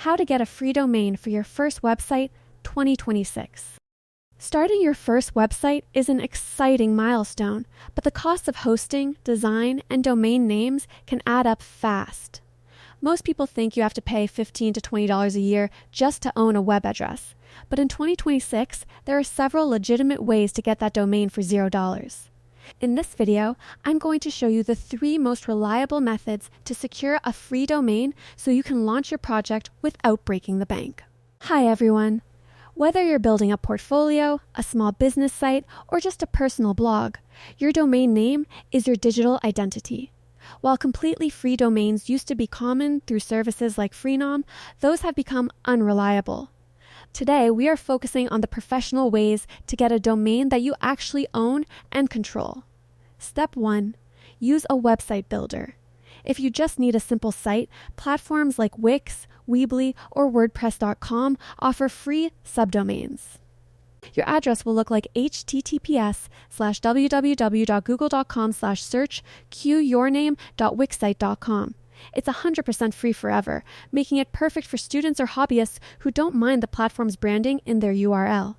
How to get a free domain for your first website 2026. Starting your first website is an exciting milestone, but the costs of hosting, design, and domain names can add up fast. Most people think you have to pay $15 to $20 a year just to own a web address, but in 2026, there are several legitimate ways to get that domain for $0. In this video, I'm going to show you the 3 most reliable methods to secure a free domain so you can launch your project without breaking the bank. Hi everyone! Whether you're building a portfolio, a small business site, or just a personal blog, your domain name is your digital identity. While completely free domains used to be common through services like Freenom, those have become unreliable. Today, we are focusing on the professional ways to get a domain that you actually own and control. Step 1. Use a website builder. If you just need a simple site, platforms like Wix, Weebly, or WordPress.com offer free subdomains. Your address will look like https:/www.google.com/search qyourname.wixsite.com. It's 100% free forever, making it perfect for students or hobbyists who don't mind the platform's branding in their URL.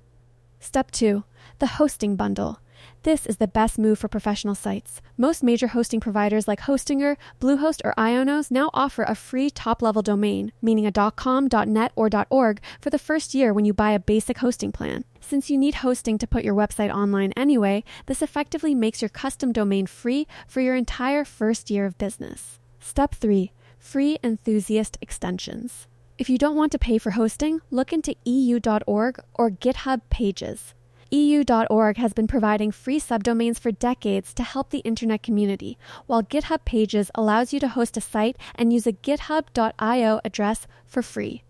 Step 2. The hosting bundle. This is the best move for professional sites. Most major hosting providers like Hostinger, Bluehost, or Ionos now offer a free top-level domain, meaning a .com, .net, or .org for the first year when you buy a basic hosting plan. Since you need hosting to put your website online anyway, this effectively makes your custom domain free for your entire first year of business. Step 3. Free enthusiast extensions. If you don't want to pay for hosting, look into EU.org or GitHub Pages. EU.org has been providing free subdomains for decades to help the internet community, while GitHub Pages allows you to host a site and use a github.io address for free,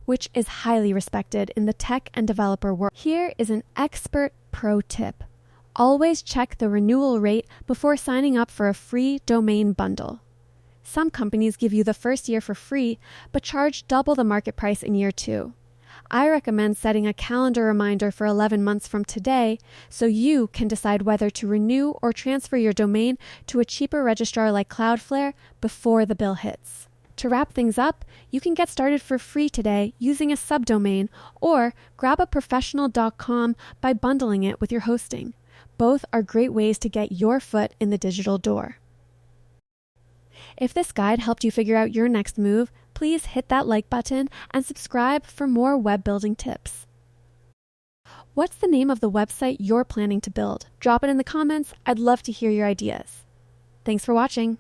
which is highly respected in the tech and developer world. Here is an expert pro tip. Always check the renewal rate before signing up for a free domain bundle. Some companies give you the first year for free, but charge double the market price in year 2. I recommend setting a calendar reminder for 11 months from today so you can decide whether to renew or transfer your domain to a cheaper registrar like Cloudflare before the bill hits. To wrap things up, you can get started for free today using a subdomain or grab a professional.com by bundling it with your hosting. Both are great ways to get your foot in the digital door. If this guide helped you figure out your next move, please hit that like button and subscribe for more web building tips. What's the name of the website you're planning to build? Drop it in the comments. I'd love to hear your ideas. Thanks for watching.